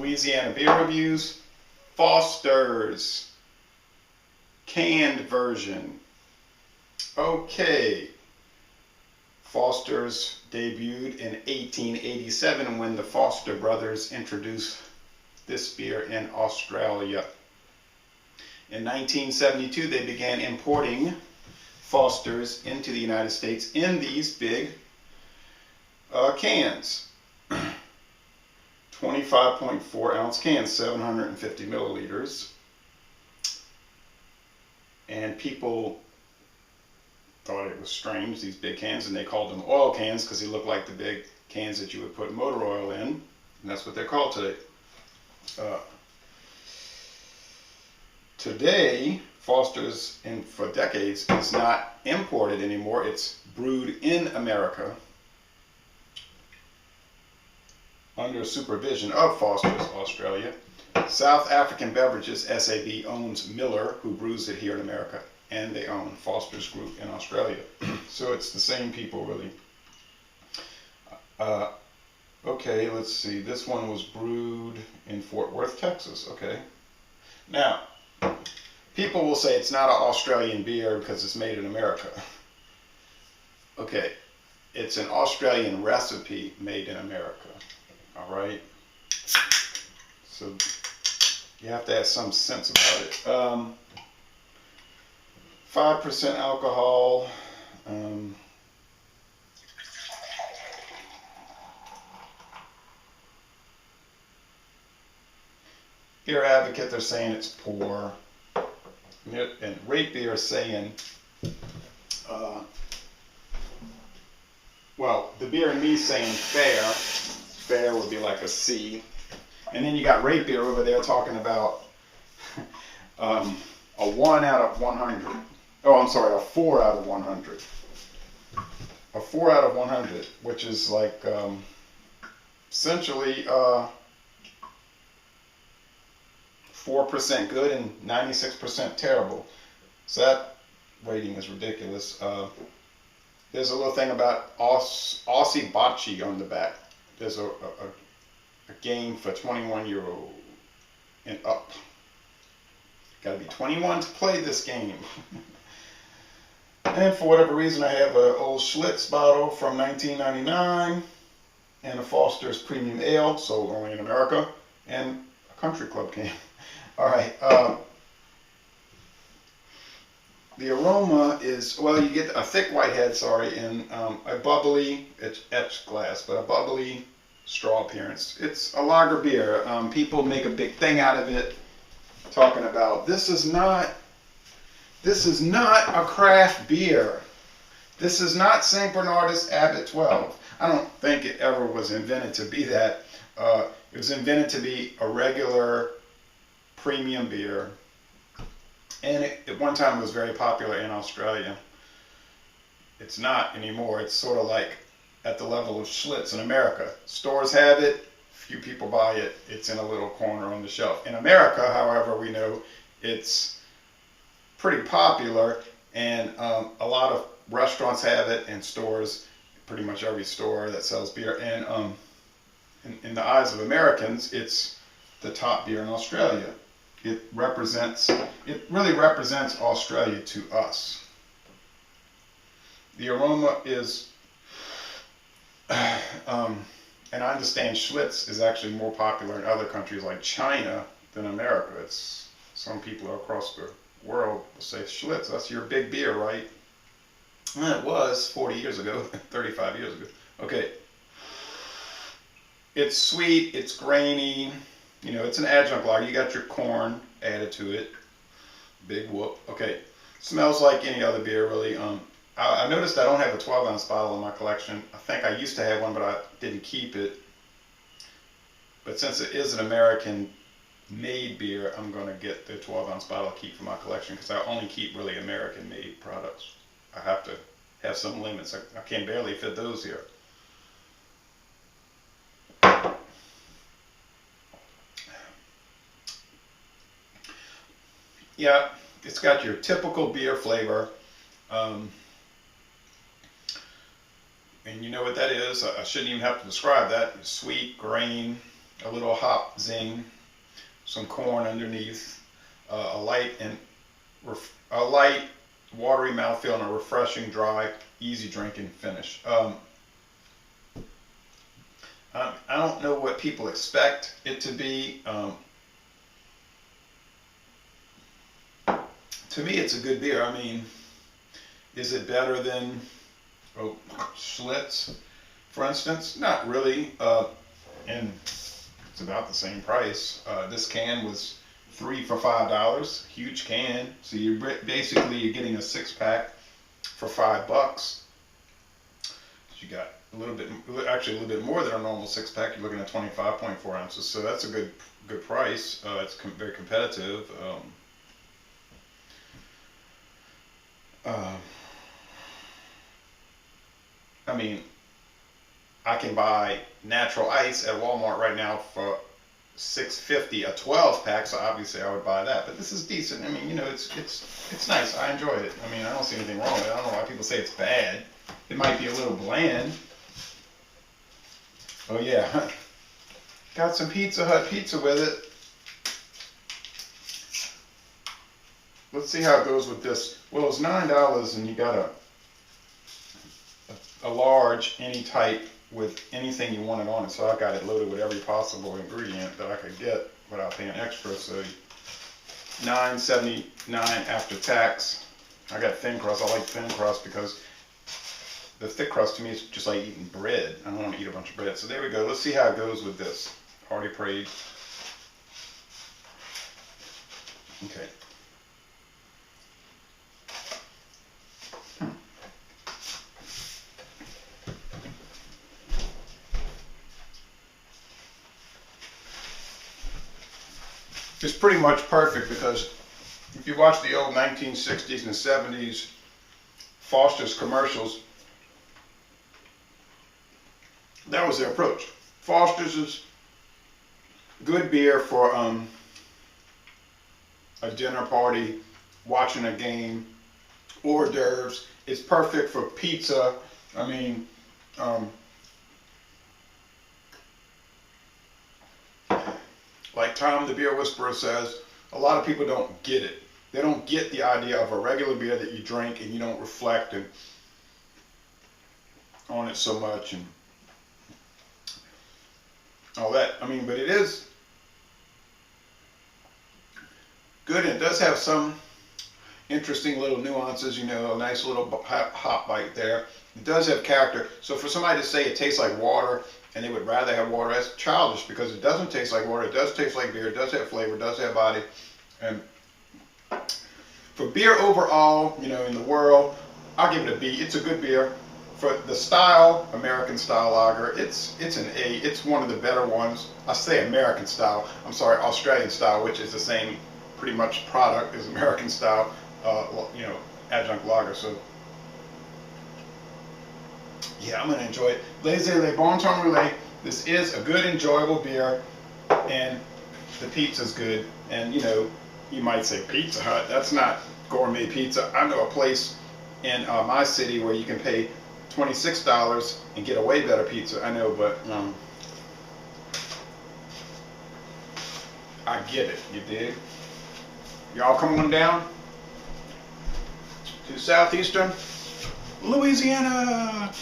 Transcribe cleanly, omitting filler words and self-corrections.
Louisiana Beer Reviews, Foster's canned version. Okay, Foster's debuted in 1887 when the Foster brothers introduced this beer in Australia. In 1972, they began importing Foster's into the United States in these big cans. 25.4 ounce cans, 750 milliliters. And people thought it was strange, these big cans, and they called them oil cans because they look like the big cans that you would put motor oil in. And that's what they're called today. Today, Foster's, for decades, is not imported anymore. It's brewed in America under supervision of Foster's Australia. South African Beverages, SAB, owns Miller, who brews it here in America, and they own Foster's Group in Australia. So it's the same people, really. Okay, let's see. This one was brewed in Fort Worth, Texas. Okay. Now, people will say it's not an Australian beer because it's made in America. Okay, it's an Australian recipe made in America. All right. So you have to have some sense about it. 5% alcohol. Beer Advocate, they're saying it's poor. And Rate Beer is saying, well, the Beer and Me saying fair. Fair would be like a C. And then you got Rate Beer over there talking about a 1 out of 100. Oh, I'm sorry, a 4 out of 100. A 4 out of 100, which is like essentially 4% good and 96% terrible. So that rating is ridiculous. There's a little thing about Aussie Bocce on the back. There's a game for 21-year-old and up. Got to be 21 to play this game. And for whatever reason, I have an old Schlitz bottle from 1999 and a Foster's Premium Ale, sold only in America, and a Country Club can. All right. The aroma is, well, you get a thick white head, and a bubbly, it's etched glass, but a bubbly straw appearance. It's a lager beer. People make a big thing out of it, talking about this is not a craft beer. This is not St. Bernardus Abbot 12. I don't think it ever was invented to be that. It was invented to be a regular premium beer. And at one time it was very popular in Australia. It's not anymore. It's sort of like at the level of Schlitz in America. Stores have it, few people buy it, it's in a little corner on the shelf. In America, however, we know it's pretty popular, and a lot of restaurants have it, and stores, pretty much every store that sells beer. And in the eyes of Americans, it's the top beer in Australia. It really represents Australia to us. The aroma is, and I understand Schlitz is actually more popular in other countries like China than America. It's, some people across the world will say, Schlitz, that's your big beer, right? Well, it was 40 years ago, 35 years ago. Okay. It's sweet, it's grainy. You know, it's an adjunct lager. You got your corn added to it. Big whoop. Okay. Smells like any other beer, really. I noticed I don't have a 12-ounce bottle in my collection. I think I used to have one, but I didn't keep it. But since it is an American-made beer, I'm going to get the 12-ounce bottle to keep for my collection because I only keep really American-made products. I have to have some limits. I can barely fit those here. Yeah, it's got your typical beer flavor. And you know what that is. I shouldn't even have to describe that. It's sweet, grain, a little hop zing, some corn underneath, a light watery mouthfeel, and a refreshing, dry, easy drinking finish. I don't know what people expect it to be. To me, it's a good beer. I mean, is it better than Schlitz, for instance? Not really. And it's about the same price. This can was 3 for $5, huge can. So you're basically getting a 6-pack for $5. You got actually a little bit more than a normal 6-pack. You're looking at 25.4 ounces. So that's a good price. It's very competitive. I mean, I can buy natural ice at Walmart right now for $6.50 a 12-pack, so obviously I would buy that. But this is decent. I mean, you know, it's nice. I enjoy it. I mean, I don't see anything wrong with it. I don't know why people say it's bad. It might be a little bland. Oh yeah, got some Pizza Hut pizza with it. Let's see how it goes with this. Well, it's $9, and you got a large, any type, with anything you wanted on it. So I got it loaded with every possible ingredient that I could get without paying extra. So $9.79 after tax. I got thin crust. I like thin crust because the thick crust to me is just like eating bread. I don't want to eat a bunch of bread. So there we go. Let's see how it goes with this. Already prayed. Okay. It's pretty much perfect because if you watch the old 1960s and 70s Foster's commercials, that was their approach. Foster's is good beer for a dinner party, watching a game, hors d'oeuvres. It's perfect for pizza. I mean, like Tom the Beer Whisperer says, a lot of people don't get it. They don't get the idea of a regular beer that you drink and you don't reflect on it so much and all that. I mean, but it is good, and it does have some interesting little nuances, you know, a nice little hop bite there. It does have character. So for somebody to say it tastes like water and they would rather have water, that's childish, because it doesn't taste like water. It does taste like beer. It does have flavor. It does have body. And for beer overall, you know, in the world, I'll give it a B. It's a good beer. For the style, American style lager, it's an A. It's one of the better ones. I say American style. I'm sorry, Australian style, which is the same pretty much product as American style, you know, adjunct lager. So yeah, I'm gonna enjoy it. Les Bon Temps Roulette. This is a good, enjoyable beer, and the pizza's good. And you know, you might say Pizza Hut. That's not gourmet pizza. I know a place in my city where you can pay $26 and get a way better pizza. I know, but I get it. You dig? Y'all come on down to southeastern Louisiana.